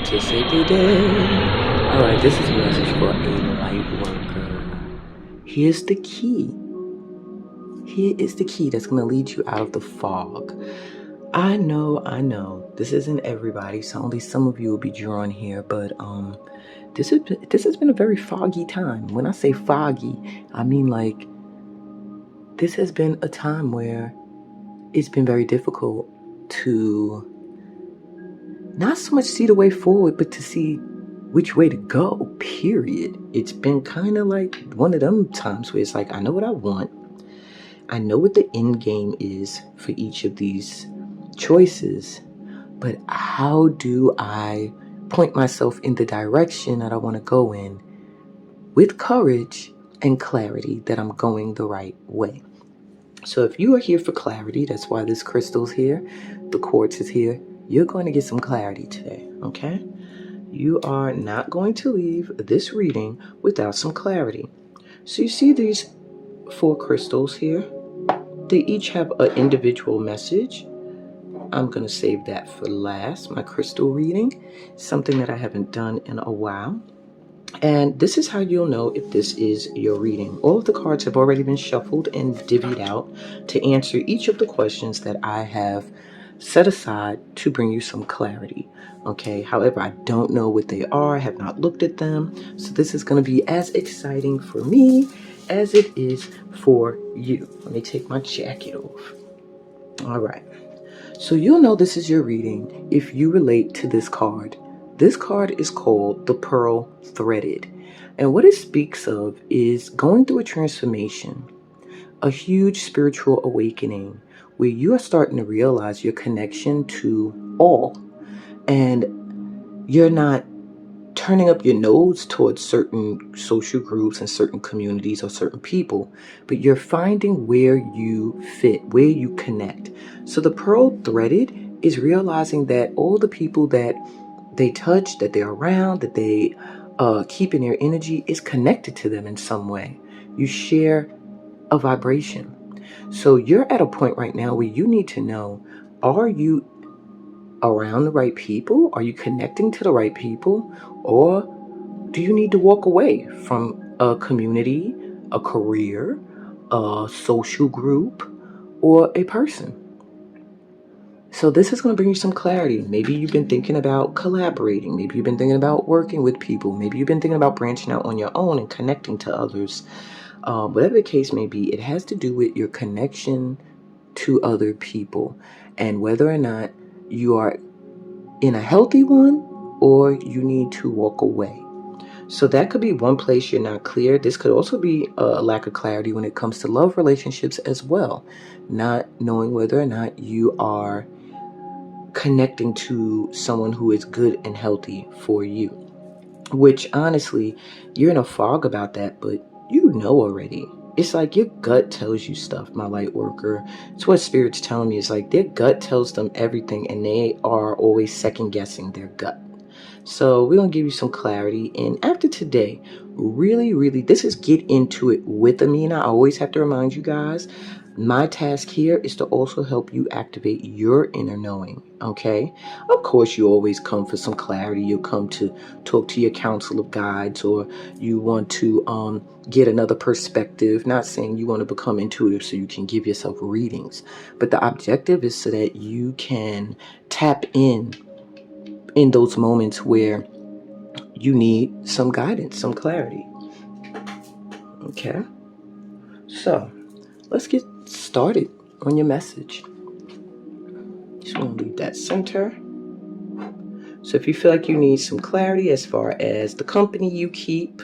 to save the day. Alright, this is a message for a Lightworker. Here's the key. Here is the key that's going to lead you out of the fog. I know, this isn't everybody, so only some of you will be drawn here, but this has been a very foggy time. When I say foggy, I mean like this has been a time where it's been very difficult to not so much see the way forward, but to see which way to go, period. It's been kind of like one of them times where it's like, I know what I want. I know what the end game is for each of these choices, but how do I point myself in the direction that I want to go in with courage and clarity that I'm going the right way? So if you are here for clarity, that's why this crystal's here, the quartz is here, you're going to get some clarity today, okay? You are not going to leave this reading without some clarity. So you see these 4 crystals here? They each have an individual message. I'm going to save that for last, my crystal reading, something that I haven't done in a while. And this is how you'll know if this is your reading. All of the cards have already been shuffled and divvied out to answer each of the questions that I have set aside to bring you some clarity. Okay, however, I don't know what they are, I have not looked at them. So this is going to be as exciting for me as it is for you. Let me take my jacket off. All right. So you'll know this is your reading if you relate to this card. This card is called the Pearl Threaded. And what it speaks of is going through a transformation, a huge spiritual awakening where you are starting to realize your connection to all. And you're not turning up your nose towards certain social groups and certain communities or certain people, but you're finding where you fit, where you connect. So the Pearl Threaded is realizing that all the people that they touch, that they're around, that they keep in their energy is connected to them in some way. You share a vibration. So you're at a point right now where you need to know, are you around the right people? Are you connecting to the right people? Or do you need to walk away from a community, a career, a social group, or a person? So this is going to bring you some clarity. Maybe you've been thinking about collaborating. Maybe you've been thinking about working with people. Maybe you've been thinking about branching out on your own and connecting to others. Whatever the case may be, it has to do with your connection to other people and whether or not you are in a healthy one or you need to walk away. So that could be one place you're not clear. This could also be a lack of clarity when it comes to love relationships as well. Not knowing whether or not you are connecting to someone who is good and healthy for you. Which honestly, you're in a fog about that, but you know already. It's like your gut tells you stuff, my light worker. It's what Spirit's telling me. It's like their gut tells them everything and they are always second guessing their gut. So we're going to give you some clarity. And after today, really, this is get into it with Amina. I always have to remind you guys, my task here is to also help you activate your inner knowing, okay? Of course, you always come for some clarity. You'll come to talk to your council of guides, or you want to get another perspective. Not saying you want to become intuitive so you can give yourself readings, but the objective is so that you can tap in those moments where you need some guidance, some clarity. Okay? So, let's get started on your message. Just want to leave that center. So if you feel like you need some clarity as far as the company you keep,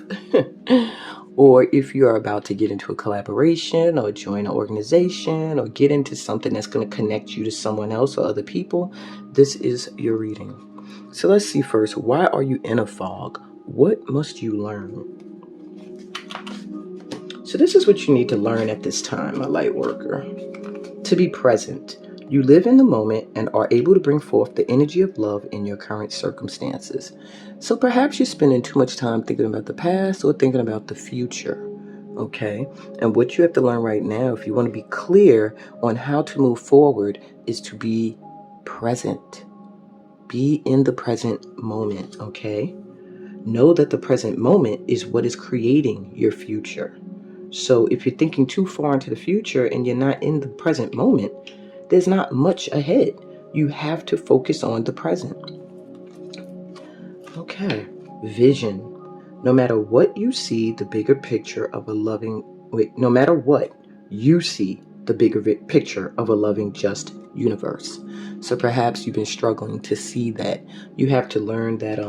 or if you're about to get into a collaboration or join an organization or get into something that's going to connect you to someone else or other people, this is your reading. So let's see first, why are you in a fog? What must you learn? So this is what you need to learn at this time, my light worker. To be present. You live in the moment and are able to bring forth the energy of love in your current circumstances. So perhaps you're spending too much time thinking about the past or thinking about the future. Okay? And what you have to learn right now, if you want to be clear on how to move forward, is to be present. Be in the present moment, okay? Know that the present moment is what is creating your future. So if you're thinking too far into the future and you're not in the present moment, there's not much ahead. You have to focus on the present. Okay. Vision. No matter what you see, the bigger picture of a loving... no matter what you see, the bigger picture of a loving, just universe. So perhaps you've been struggling to see that. You have to learn that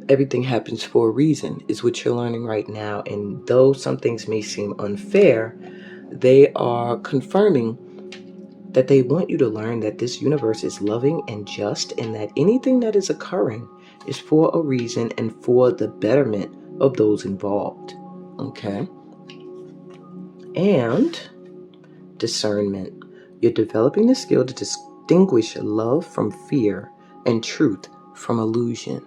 everything happens for a reason, is what you're learning right now. And though some things may seem unfair, they are confirming that they want you to learn that this universe is loving and just, and that anything that is occurring is for a reason and for the betterment of those involved. Okay? And discernment. You're developing the skill to distinguish love from fear and truth from illusion.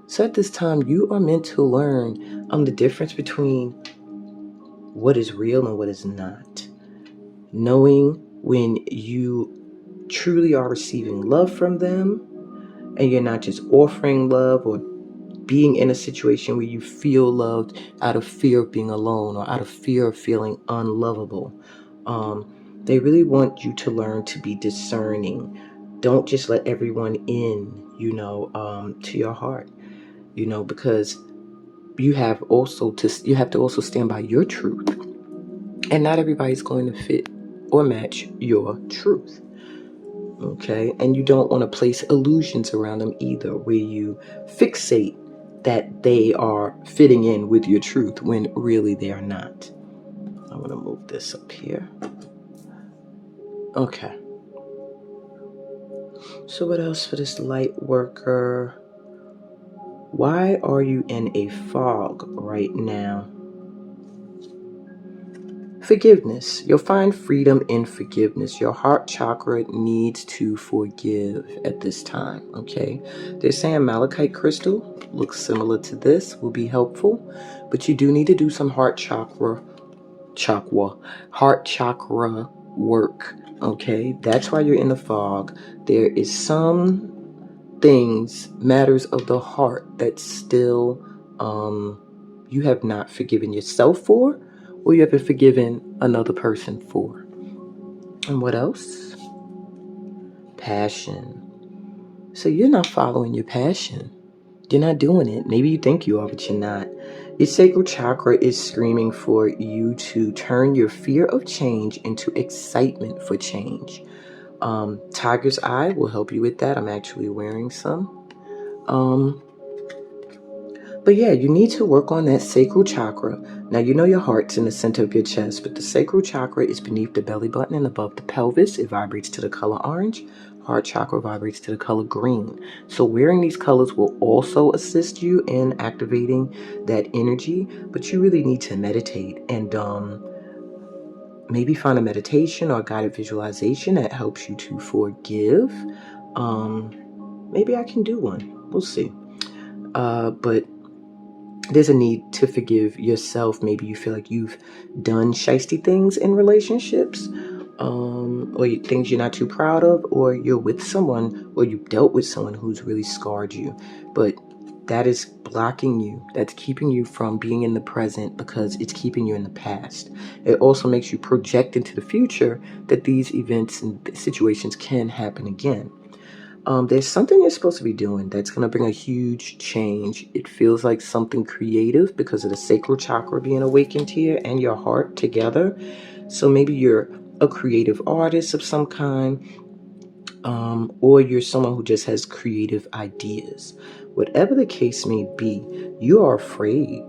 So at this time, you are meant to learn the difference between what is real and what is not. Knowing when you truly are receiving love from them and you're not just offering love or being in a situation where you feel loved out of fear of being alone or out of fear of feeling unlovable. They really want you to learn to be discerning. Don't just let everyone in, to your heart, because you have to also stand by your truth. And not everybody's going to fit or match your truth. Okay? And you don't want to place illusions around them either, where you fixate that they are fitting in with your truth when really they are not. I'm going to move this up here. Okay. So what else for this light worker? Why are you in a fog right now? Forgiveness. You'll find freedom in forgiveness. Your heart chakra needs to forgive at this time, okay? They're saying malachite crystal, looks similar to this, will be helpful, but you do need to do some heart chakra work, okay? That's why you're in the fog. There is some matters of the heart that still you have not forgiven yourself for, or you haven't forgiven another person for. And what else? Passion. So you're not following your passion. You're not doing it. Maybe you think you are, but you're not. Your sacral chakra is screaming for you to turn your fear of change into excitement for change. Tiger's Eye will help you with that. I'm actually wearing some. But yeah, you need to work on that sacral chakra. Now, you know your heart's in the center of your chest, but the sacral chakra is beneath the belly button and above the pelvis. It vibrates to the color orange. Heart chakra vibrates to the color green. So wearing these colors will also assist you in activating that energy, but you really need to meditate and maybe find a meditation or a guided visualization that helps you to forgive. Maybe I can do one. We'll see. But there's a need to forgive yourself. Maybe you feel like you've done shiesty things in relationships, or things you're not too proud of, or you're with someone, or you've dealt with someone who's really scarred you. But that is blocking you. That's keeping you from being in the present because it's keeping you in the past. It also makes you project into the future that these events and situations can happen again. There's something you're supposed to be doing that's going to bring a huge change. It feels like something creative because of the sacral chakra being awakened here and your heart together. So maybe you're a creative artist of some kind, or you're someone who just has creative ideas. Whatever the case may be, you are afraid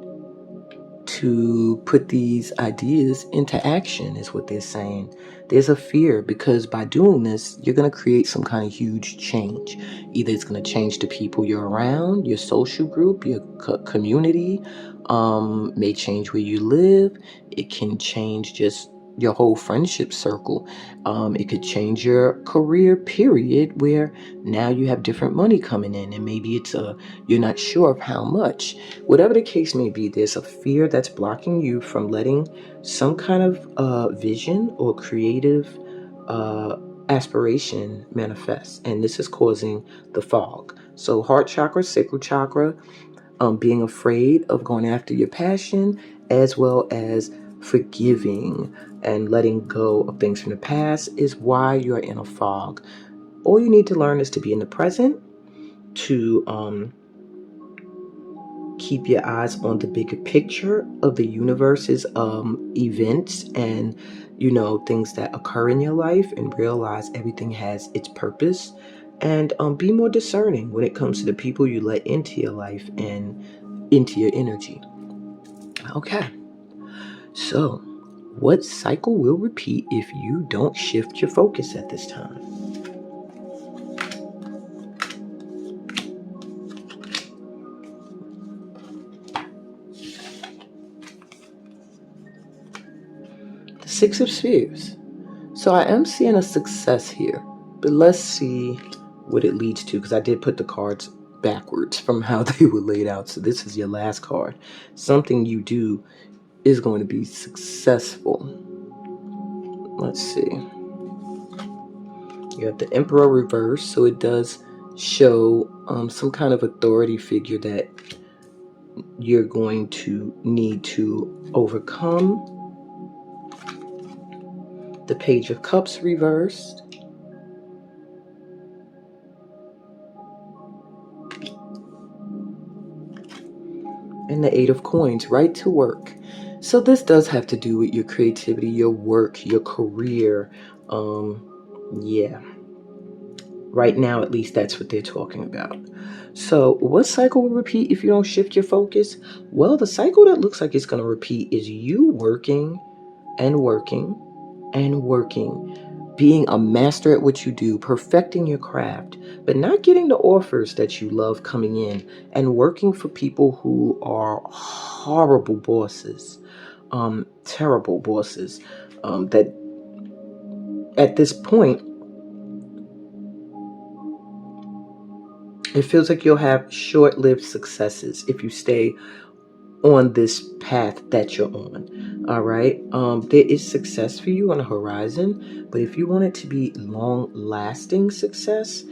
to put these ideas into action, is what they're saying. There's a fear because by doing this, you're going to create some kind of huge change. Either it's going to change the people you're around, your social group, your community, may change where you live. It can change just your whole friendship circle. It could change your career period, where now you have different money coming in, and maybe you're not sure of how much. Whatever the case may be, there's a fear that's blocking you from letting some kind of vision or creative aspiration manifests, and this is causing the fog. So heart chakra, sacral chakra, being afraid of going after your passion, as well as forgiving and letting go of things from the past, is why you're in a fog. All you need to learn is to be in the present, to keep your eyes on the bigger picture of the universe's events and things that occur in your life, and realize everything has its purpose, and be more discerning when it comes to the people you let into your life and into your energy. Okay, so what cycle will repeat if you don't shift your focus at this time? The Six of Spheres. So I am seeing a success here, but let's see what it leads to, because I did put the cards backwards from how they were laid out. So this is your last card. Something you do is going to be successful. Let's see. You have the Emperor reverse, so it does show some kind of authority figure that you're going to need to overcome. The Page of Cups reversed. And the Eight of Coins, right to work. So this does have to do with your creativity, your work, your career. Yeah. Right now, at least, that's what they're talking about. So what cycle will repeat if you don't shift your focus? Well, the cycle that looks like it's going to repeat is you working and working and working, being a master at what you do, perfecting your craft, but not getting the offers that you love coming in, and working for people who are horrible bosses, terrible bosses, that at this point, it feels like you'll have short-lived successes if you stay on this path that you're on. All right. There is success for you on the horizon, but if you want it to be long-lasting success,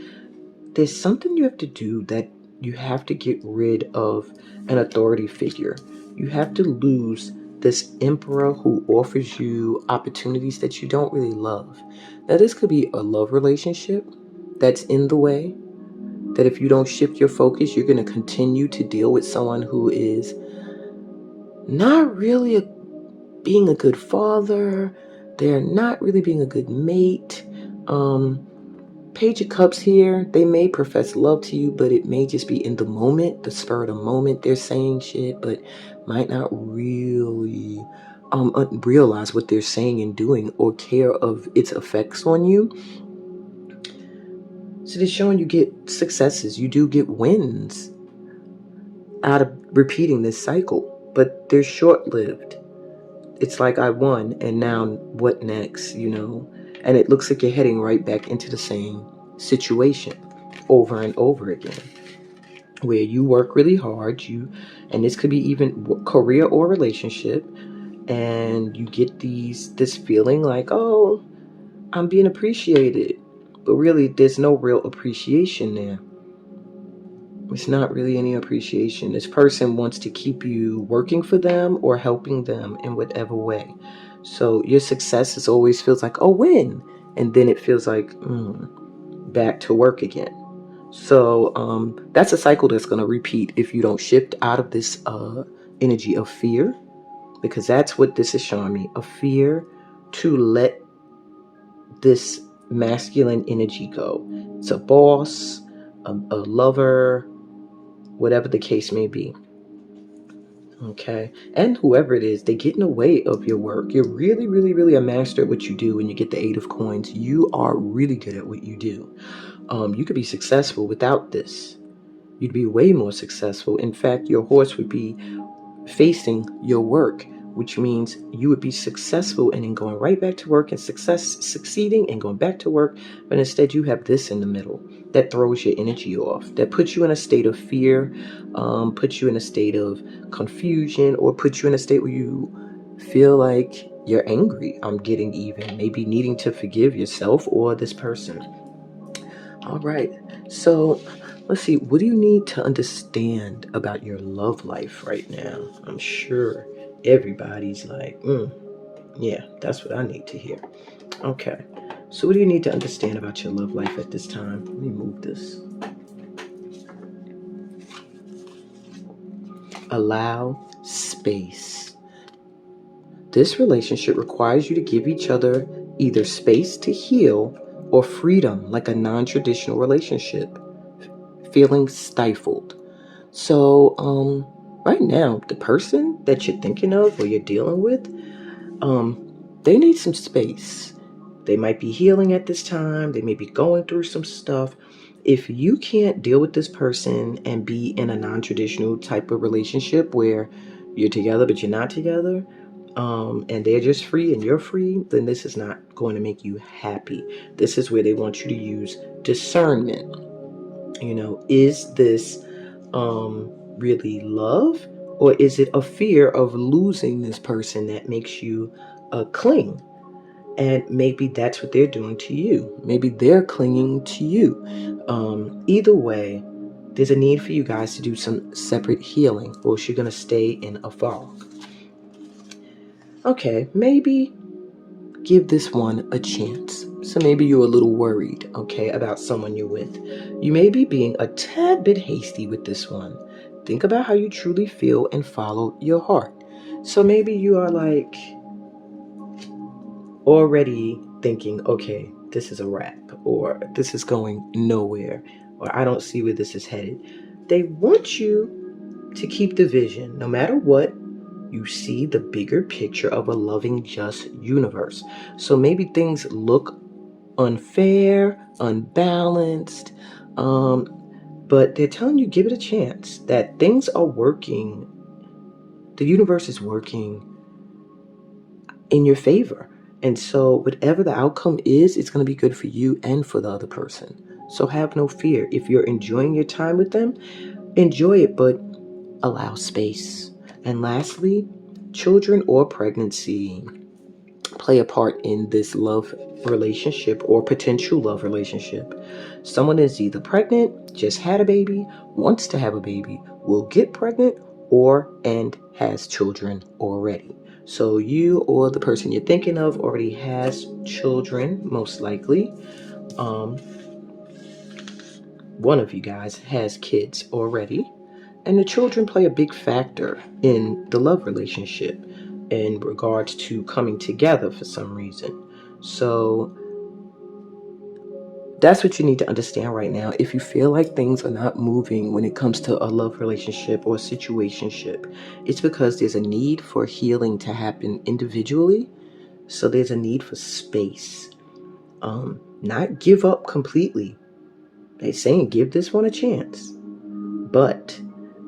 there's something you have to do, that you have to get rid of an authority figure. You have to lose this emperor who offers you opportunities that you don't really love. Now, this could be a love relationship that's in the way, that if you don't shift your focus, you're going to continue to deal with someone who is not really being a good father. They're not really being a good mate. Page of Cups here, they may profess love to you, but it may just be in the moment, the spur of the moment. They're saying shit, but might not really realize what they're saying and doing, or care of its effects on you. So they're showing you get successes. You do get wins out of repeating this cycle, but they're short-lived. It's like, I won, and now what next, And it looks like you're heading right back into the same situation over and over again, where you work really hard, and this could be even career or relationship, and you get this feeling like, oh, I'm being appreciated, but really there's no real appreciation there. It's not really any appreciation. This person wants to keep you working for them or helping them in whatever way. So your success always feels like, oh, win. And then it feels like, back to work again. So that's a cycle that's going to repeat if you don't shift out of this energy of fear, because that's what this is showing me, a fear to let this masculine energy go. It's a boss, a lover, whatever the case may be. Okay. And whoever it is, they get in the way of your work. You're really, really, really a master at what you do. When you get the Eight of Coins, you are really good at what you do. You could be successful without this. You'd be way more successful. In fact, your horse would be facing your work, which means you would be successful and then going right back to work, and succeeding and going back to work. But instead you have this in the middle that throws your energy off, that puts you in a state of fear, puts you in a state of confusion, or puts you in a state where you feel like you're angry. I'm getting even. Maybe needing to forgive yourself or this person. All right. So let's see. What do you need to understand about your love life right now? I'm sure everybody's like, yeah, that's what I need to hear. Okay. So what do you need to understand about your love life at this time? Let me move this. Allow space. This relationship requires you to give each other either space to heal or freedom, like a non-traditional relationship, feeling stifled. So, right now, the person that you're thinking of or you're dealing with, they need some space. They might be healing at this time. They may be going through some stuff. If you can't deal with this person and be in a non-traditional type of relationship where you're together but you're not together, and they're just free and you're free, then this is not going to make you happy. This is where they want you to use discernment. Is this really love, or is it a fear of losing this person that makes you cling? And maybe that's what they're doing to you. Maybe they're clinging to you. Either way, there's a need for you guys to do some separate healing, or you're going to stay in a fog. Okay, maybe give this one a chance. So maybe you're a little worried, okay, about someone you're with. You may be being a tad bit hasty with this one. Think about how you truly feel and follow your heart. So maybe you are like already thinking, okay, this is a wrap, or this is going nowhere, or I don't see where this is headed. They want you to keep the vision. No matter what, you see the bigger picture of a loving, just universe. So maybe things look unfair, unbalanced, but they're telling you, give it a chance, that things are working. The universe is working in your favor. And so whatever the outcome is, it's going to be good for you and for the other person. So have no fear. If you're enjoying your time with them, enjoy it, but allow space. And lastly, children or pregnancy play a part in this love relationship or potential love relationship. Someone is either pregnant, just had a baby, wants to have a baby, will get pregnant, and has children already. So you or the person you're thinking of already has children, most likely. One of you guys has kids already. And the children play a big factor in the love relationship in regards to coming together for some reason. So that's what you need to understand right now. If you feel like things are not moving when it comes to a love relationship or situationship, it's because there's a need for healing to happen individually. So there's a need for space. Not give up completely. They're saying give this one a chance. But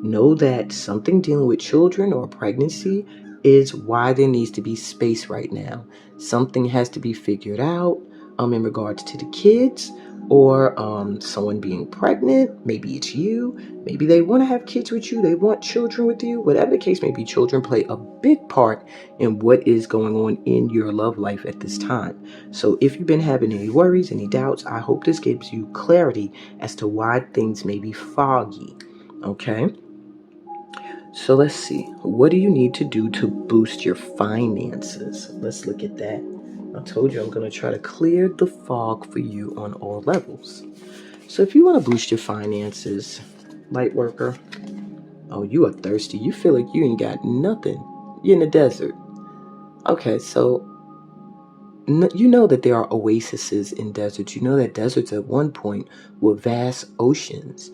know that something dealing with children or pregnancy is why there needs to be space right now. Something has to be figured out in regards to the kids, or someone being pregnant. Maybe it's you. Maybe they want to have kids with you. They want children with you. Whatever the case may be, children play a big part in what is going on in your love life at this time. So if you've been having any worries, any doubts, I hope this gives you clarity as to why things may be foggy. Okay, so let's see. What do you need to do to boost your finances? Let's look at that. I told you I'm going to try to clear the fog for you on all levels. So if you want to boost your finances, Lightworker, oh, you are thirsty. You feel like you ain't got nothing. You're in the desert. Okay, so you know that there are oases in deserts. You know that deserts at one point were vast oceans.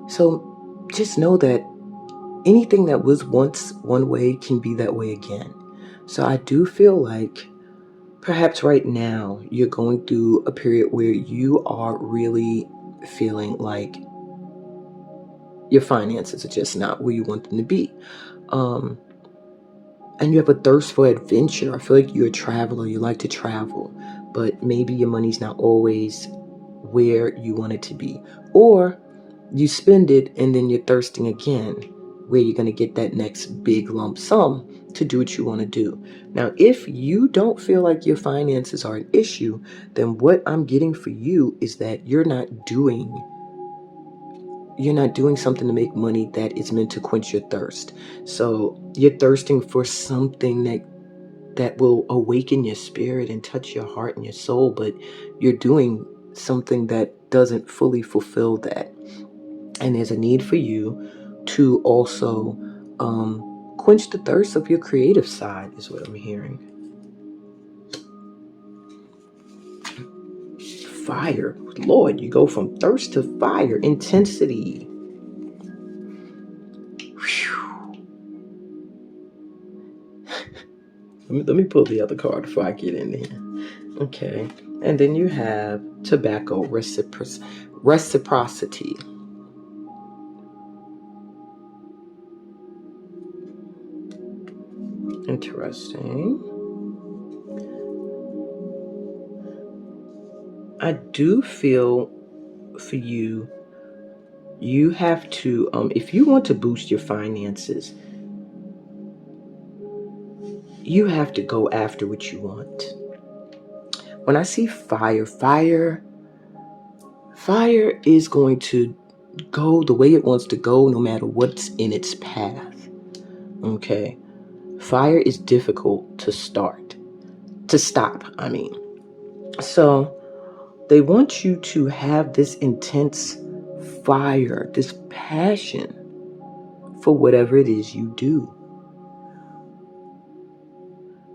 So just know that anything that was once one way can be that way again. So I do feel like perhaps right now you're going through a period where you are really feeling like your finances are just not where you want them to be. And you have a thirst for adventure. I feel like you're a traveler. You like to travel, but maybe your money's not always where you want it to be. Or you spend it and then you're thirsting again, where you're going to get that next big lump sum to do what you want to do. Now, if you don't feel like your finances are an issue, then what I'm getting for you is that you're not doing something to make money that is meant to quench your thirst. So you're thirsting for something that will awaken your spirit and touch your heart and your soul, but you're doing something that doesn't fully fulfill that. And there's a need for you to also quench the thirst of your creative side, is what I'm hearing. Fire. Lord, you go from thirst to fire. Intensity. Let me pull the other card before I get in there. Okay. And then you have tobacco, reciprocity. Interesting. I do feel for you, you have to, if you want to boost your finances, you have to go after what you want. When I see fire is going to go the way it wants to go no matter what's in its path. Okay. Fire is difficult to stop, I mean. So they want you to have this intense fire, this passion for whatever it is you do.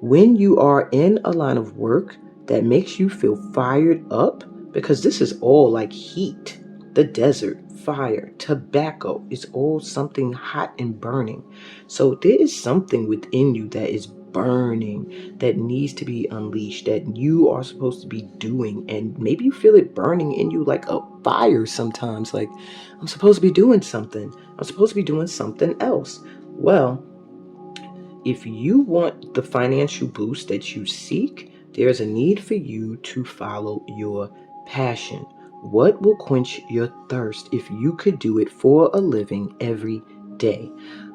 When you are in a line of work that makes you feel fired up, because this is all like heat, the desert, fire, tobacco, it's all something hot and burning. So there is something within you that is burning, that needs to be unleashed, that you are supposed to be doing. And maybe you feel it burning in you like a fire sometimes, like, I'm supposed to be doing something. I'm supposed to be doing something else. Well, if you want the financial boost that you seek, there's a need for you to follow your passion. What will quench your thirst if you could do it for a living every day?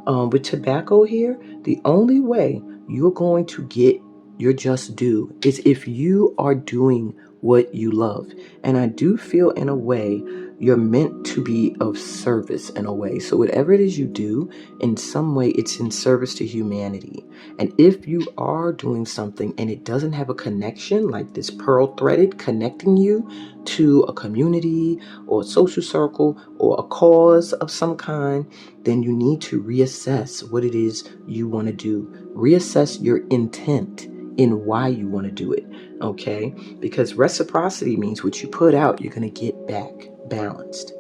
With tobacco here, the only way you're going to get your just due is if you are doing what you love. And I do feel in a way you're meant to be of service in a way. So whatever it is you do, in some way it's in service to humanity. And if you are doing something and it doesn't have a connection, like this pearl threaded connecting you to a community or a social circle or a cause of some kind, then you need to reassess what it is you want to do. Reassess your intent in why you want to do it. Okay? Because reciprocity means what you put out, you're going to get back balanced.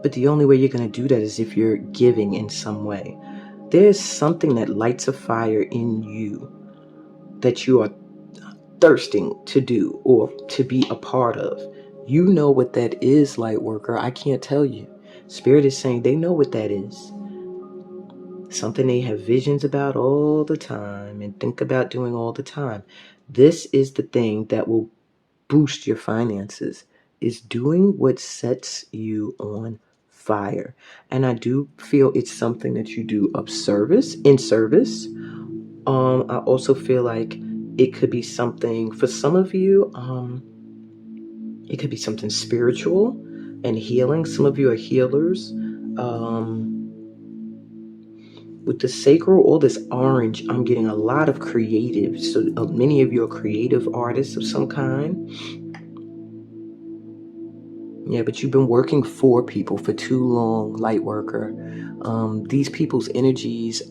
But the only way you're going to do that is if you're giving in some way. There's something that lights a fire in you that you are thirsting to do or to be a part of. You know what that is, Lightworker. I can't tell you. Spirit is saying they know what that is. Something they have visions about all the time and think about doing all the time. This is the thing that will boost your finances, is doing what sets you on fire. And I do feel it's something that you do in service. I also feel like it could be something for some of you, it could be something spiritual and healing. Some of you are healers. With the sacral, all this orange, I'm getting a lot of creative. So many of you are creative artists of some kind. Yeah, but you've been working for people for too long, Lightworker. These people's energies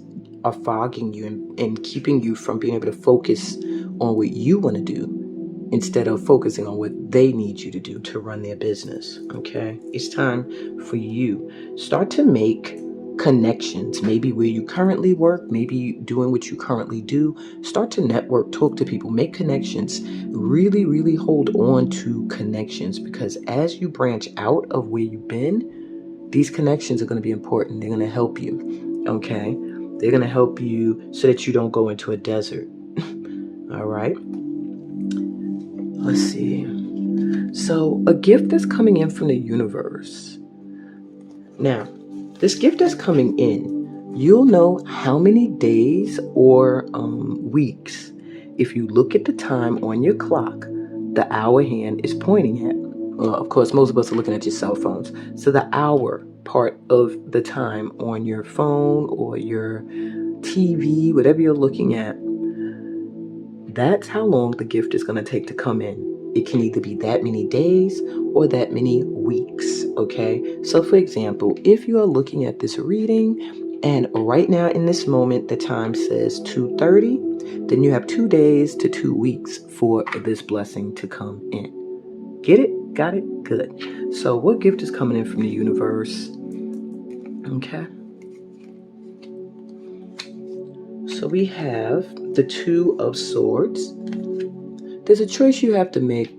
are fogging you and keeping you from being able to focus on what you want to do instead of focusing on what they need you to do to run their business. Okay? It's time for you. Start to make connections, maybe where you currently work, maybe doing what you currently do. Start to network, talk to people, make connections. Really, really hold on to connections, because as you branch out of where you've been, these connections are going to be important. They're going to help you. Okay? They're going to help you so that you don't go into a desert. All right? Let's see. So a gift that's coming in from the universe. Now, this gift that's coming in, You'll know how many days or weeks. If you look at the time on your clock, the hour hand is pointing at. Well, of course, most of us are looking at your cell phones. So the hour part of the time on your phone or your TV, whatever you're looking at, that's how long the gift is going to take to come in. It can either be that many days or that many weeks, okay? So for example, if you are looking at this reading and right now in this moment the time says 2:30, then you have 2 days to 2 weeks for this blessing to come in. Get it? Got it? Good. So what gift is coming in from the universe? Okay. So we have the Two of Swords. There's a choice you have to make.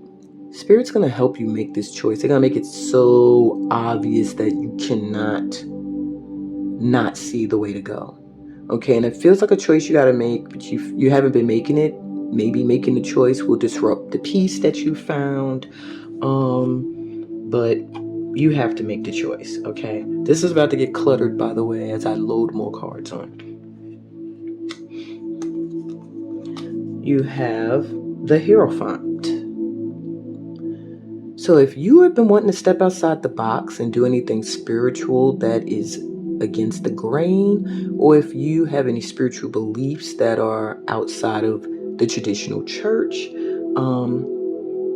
Spirit's going to help you make this choice. They're going to make it so obvious that you cannot not see the way to go. Okay, and it feels like a choice you got to make, but you haven't been making it. Maybe making the choice will disrupt the peace that you found. But you have to make the choice, okay? This is about to get cluttered, by the way, as I load more cards on. You have the Hierophant. So if you have been wanting to step outside the box and do anything spiritual that is against the grain, or if you have any spiritual beliefs that are outside of the traditional church,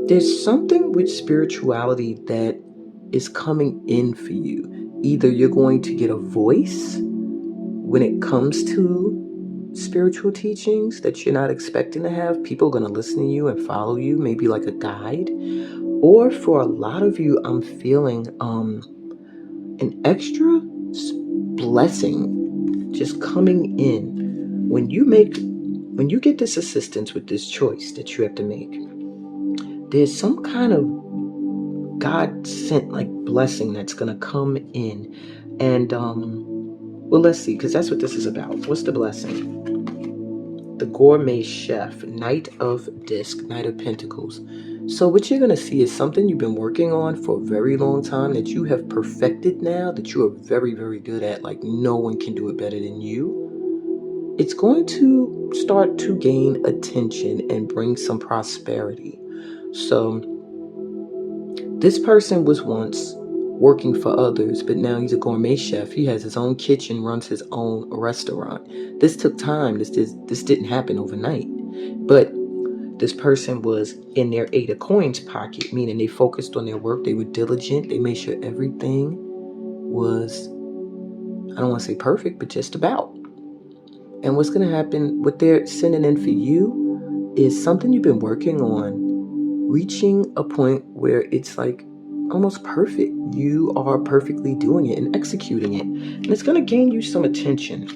there's something with spirituality that is coming in for you. Either you're going to get a voice when it comes to spiritual teachings that you're not expecting to have. People are going to listen to you and follow you, maybe like a guide. Or for a lot of you, I'm feeling an extra blessing just coming in. When you get this assistance with this choice that you have to make, there's some kind of God sent like blessing that's gonna come in. And well, let's see, because that's what this is about. What's the blessing? The Gourmet Chef, Knight of Disc, Knight of Pentacles. So what you're gonna see is something you've been working on for a very long time that you have perfected now, that you are very, very good at, like no one can do it better than you. It's going to start to gain attention and bring some prosperity. So this person was once working for others, but now he's a gourmet chef. He has his own kitchen, runs his own restaurant. This took time. This didn't happen overnight. But this person was in their 8 of coins pocket, meaning they focused on their work. They were diligent. They made sure everything was, I don't want to say perfect, but just about. And what's going to happen, what they're sending in for you is something you've been working on, reaching a point where it's like almost perfect. You are perfectly doing it and executing it. And it's going to gain you some attention.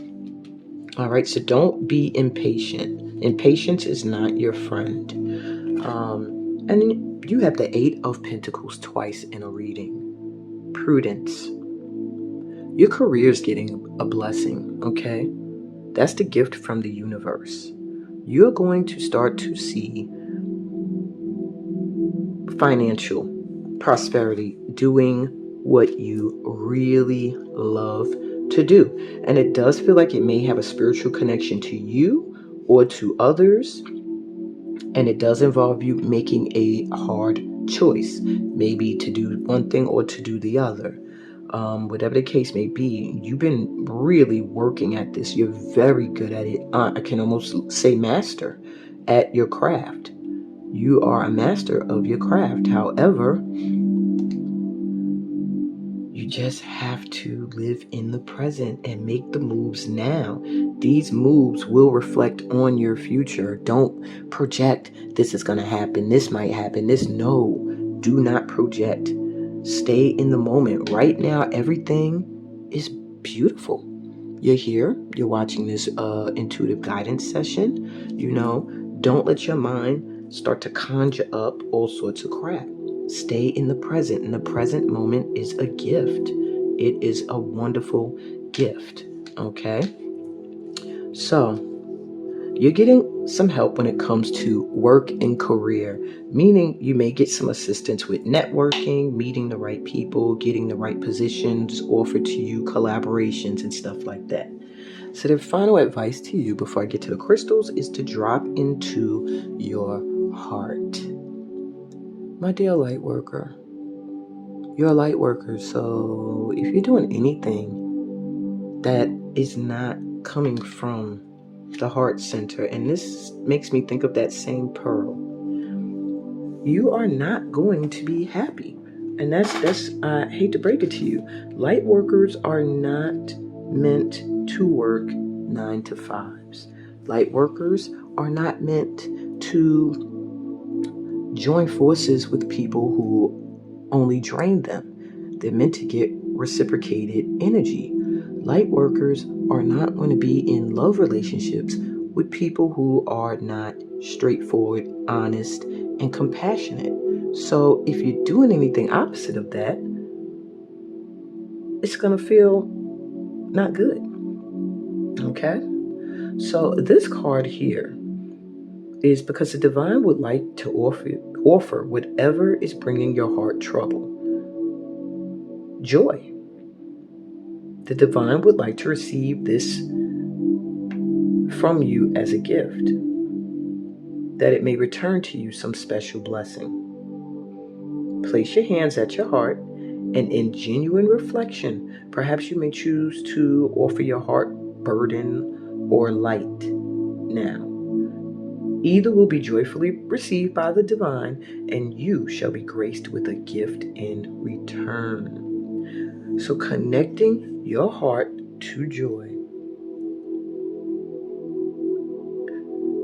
All right, so don't be impatient. Impatience is not your friend. And then you have the 8 of Pentacles twice in a reading. Prudence. Your career is getting a blessing, okay? That's the gift from the universe. You're going to start to see financial prosperity, doing what you really love to do. And it does feel like it may have a spiritual connection to you or to others. And it does involve you making a hard choice, maybe to do one thing or to do the other. Whatever the case may be, you've been really working at this. You're very good at it. I can almost say master at your craft. You are a master of your craft. However, you just have to live in the present and make the moves now. These moves will reflect on your future. Don't project this is going to happen. This might happen. No, do not project. Stay in the moment. Right now, everything is beautiful. You're here. You're watching this intuitive guidance session. Don't let your mind start to conjure up all sorts of crap. Stay in the present, and the present moment is a gift. It is a wonderful gift, okay? So, you're getting some help when it comes to work and career, meaning you may get some assistance with networking, meeting the right people, getting the right positions offered to you, collaborations and stuff like that. So the final advice to you before I get to the crystals is to drop into your heart. My dear light worker, you're a light worker, so if you're doing anything that is not coming from the heart center, and this makes me think of that same pearl, you are not going to be happy. And that's I hate to break it to you. Light workers are not meant to work 9 to 5s. Light workers are not meant to join forces with people who only drain them. They're meant to get reciprocated energy. Light workers are not going to be in love relationships with people who are not straightforward, honest, and compassionate. So if you're doing anything opposite of that, it's going to feel not good. Okay? So this card here is because the divine would like to offer whatever is bringing your heart trouble. Joy. The divine would like to receive this from you as a gift, that it may return to you some special blessing. Place your hands at your heart, and in genuine reflection, perhaps you may choose to offer your heart burden or light now. Either will be joyfully received by the divine, and you shall be graced with a gift in return. So connecting your heart to joy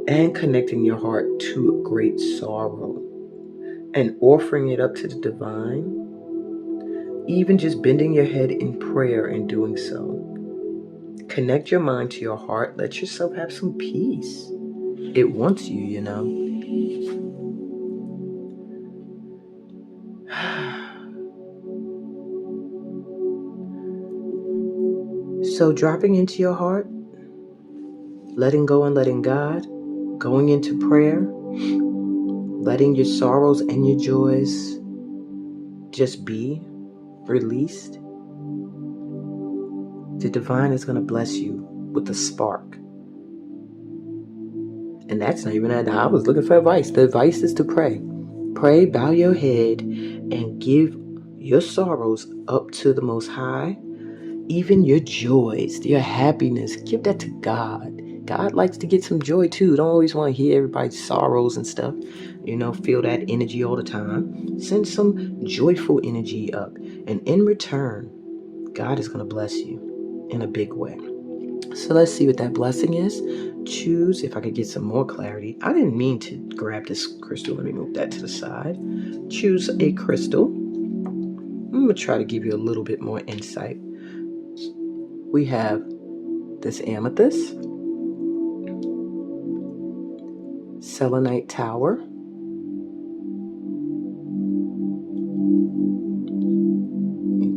and connecting your heart to great sorrow and offering it up to the divine, even just bending your head in prayer and doing so. Connect your mind to your heart. Let yourself have some peace. It wants you, you know. So dropping into your heart, letting go and letting God, going into prayer, letting your sorrows and your joys just be released. The divine is going to bless you with a spark. And that's not even that. I was looking for advice. The advice is to pray. Pray, bow your head, and give your sorrows up to the Most High. Even your joys, your happiness, give that to God. God likes to get some joy too. Don't always want to hear everybody's sorrows and stuff. Feel that energy all the time. Send some joyful energy up. And in return, God is going to bless you in a big way. So let's see what that blessing is. Choose, if I could get some more clarity. I didn't mean to grab this crystal. Let me move that to the side. Choose a crystal. I'm going to try to give you a little bit more insight. We have this amethyst, selenite tower,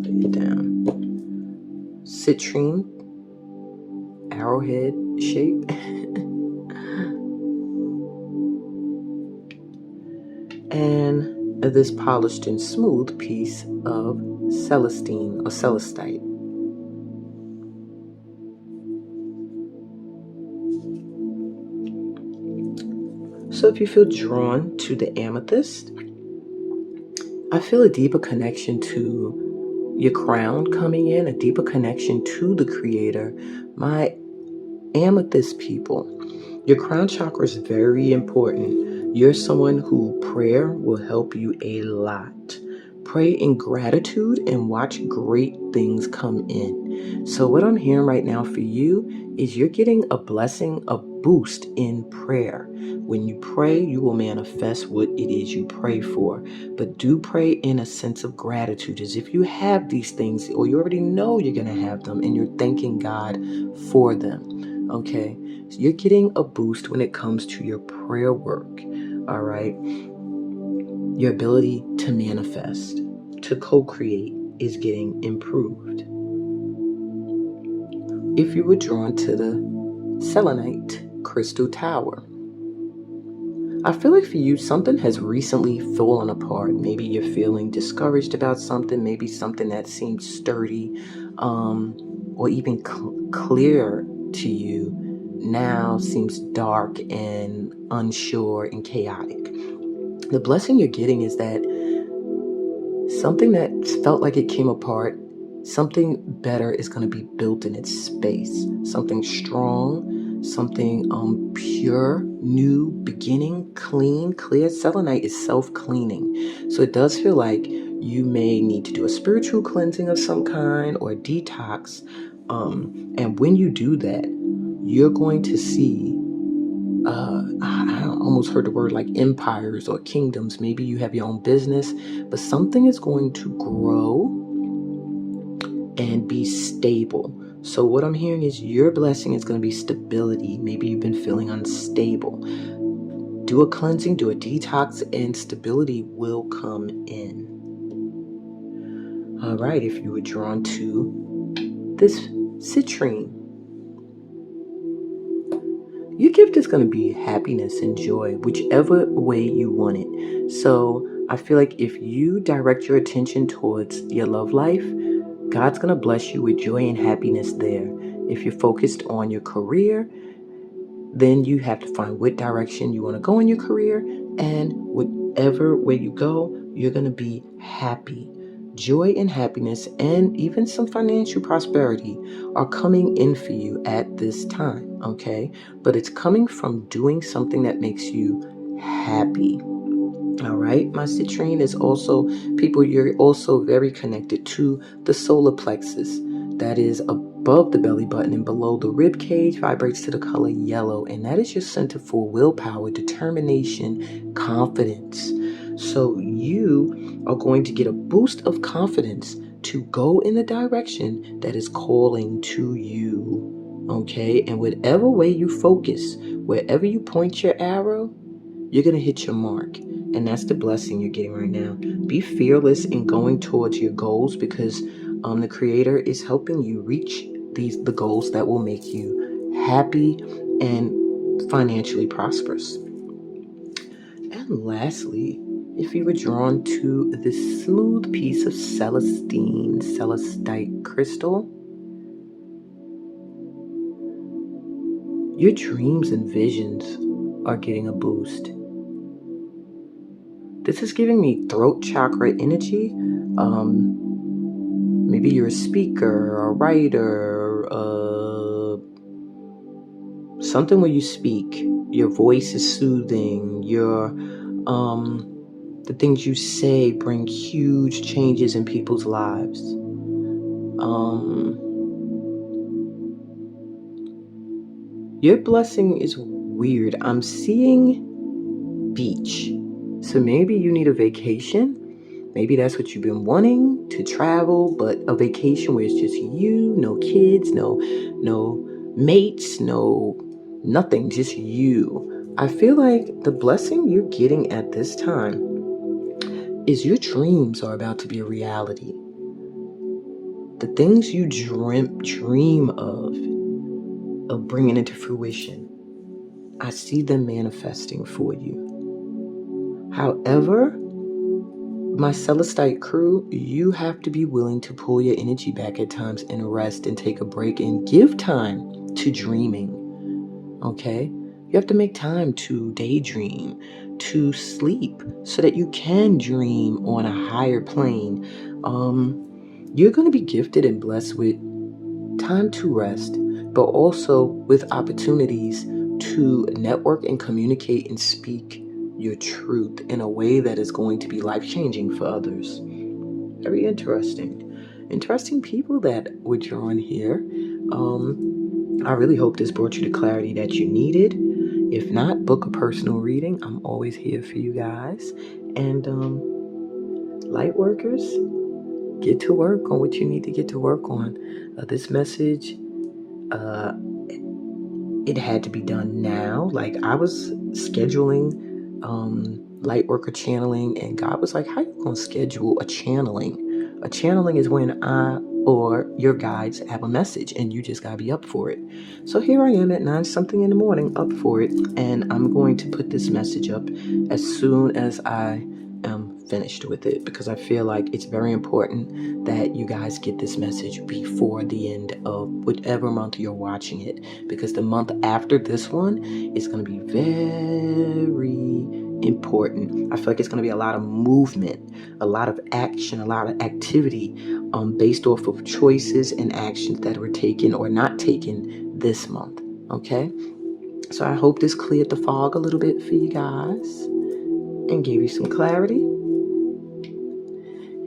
lay it down, citrine, arrowhead shape, and this polished and smooth piece of celestine or celestite. So if you feel drawn to the amethyst, I feel a deeper connection to your crown coming in, a deeper connection to the Creator. My amethyst people, your crown chakra is very important. You're someone who prayer will help you a lot. Pray in gratitude and watch great things come in. So what I'm hearing right now for you is you're getting a blessing, a boost in prayer. When you pray, you will manifest what it is you pray for. But do pray in a sense of gratitude, as if you have these things or you already know you're going to have them and you're thanking God for them. Okay? So you're getting a boost when it comes to your prayer work. All right? Your ability to manifest, to co-create is getting improved. If you were drawn to the selenite crystal tower, I feel like for you, something has recently fallen apart. Maybe you're feeling discouraged about something, maybe something that seems sturdy, or even clear to you now seems dark and unsure and chaotic. The blessing you're getting is that something that felt like it came apart, something better is going to be built in its space. Something strong, something pure, new, beginning, clean, clear. Selenite is self-cleaning. So it does feel like you may need to do a spiritual cleansing of some kind or a detox. And when you do that, you're going to see I almost heard the word like empires or kingdoms. Maybe you have your own business, but something is going to grow and be stable. So what I'm hearing is your blessing is going to be stability. Maybe you've been feeling unstable. Do a cleansing, do a detox, and stability will come in. All right, if you were drawn to this citrine, your gift is going to be happiness and joy, whichever way you want it. So I feel like if you direct your attention towards your love life, God's going to bless you with joy and happiness there. If you're focused on your career, then you have to find what direction you want to go in your career, and whatever way you go, you're going to be happy. Joy and happiness and even some financial prosperity are coming in for you at this time, okay? But it's coming from doing something that makes you happy. All right, my citrine is also, people, you're also very connected to the solar plexus that is above the belly button and below the rib cage, vibrates to the color yellow, and that is your center for willpower, determination, confidence. So you are going to get a boost of confidence to go in the direction that is calling to you, okay? And whatever way you focus, wherever you point your arrow, you're going to hit your mark. And that's the blessing you're getting right now. Be fearless in going towards your goals, because the Creator is helping you reach the goals that will make you happy and financially prosperous. And lastly, if you were drawn to this smooth piece of celestite crystal, your dreams and visions are getting a boost. This is giving me throat chakra energy. Maybe you're a speaker, a writer, something where you speak. Your voice is soothing. The things you say bring huge changes in people's lives. Your blessing is weird. I'm seeing beach. So maybe you need a vacation. Maybe that's what you've been wanting, to travel, but a vacation where it's just you, no kids, no mates, no nothing, just you. I feel like the blessing you're getting at this time is your dreams are about to be a reality. The things you dream of bringing into fruition, I see them manifesting for you. However, my Celestite crew, you have to be willing to pull your energy back at times and rest and take a break and give time to dreaming, okay? You have to make time to daydream, to sleep, so that you can dream on a higher plane. You're going to be gifted and blessed with time to rest, but also with opportunities to network and communicate and speak your truth in a way that is going to be life-changing for others. Very interesting people that were drawn here. I really hope this brought you the clarity that you needed. If not, book a personal reading. I'm always here for you guys. And Lightworkers, get to work on what you need to get to work on. This message, it had to be done now. Like, I was scheduling Lightworker channeling, and God was like, how you gonna schedule a channeling? A channeling is when I or your guides have a message and you just gotta be up for it. So here I am at 9-something in the morning, up for it, and I'm going to put this message up as soon as I am finished with it, because I feel like it's very important that you guys get this message before the end of whichever month you're watching it, because the month after this one is going to be very important. I feel like it's going to be a lot of movement, a lot of action, a lot of activity based off of choices and actions that were taken or not taken this month. Okay? So I hope this cleared the fog a little bit for you guys and gave you some clarity.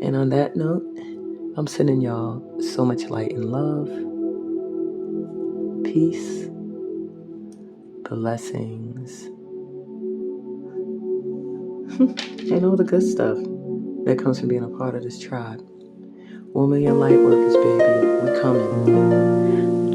And on that note, I'm sending y'all so much light and love, peace, blessings, and all the good stuff that comes from being a part of this tribe. 1 million light workers, baby. We coming.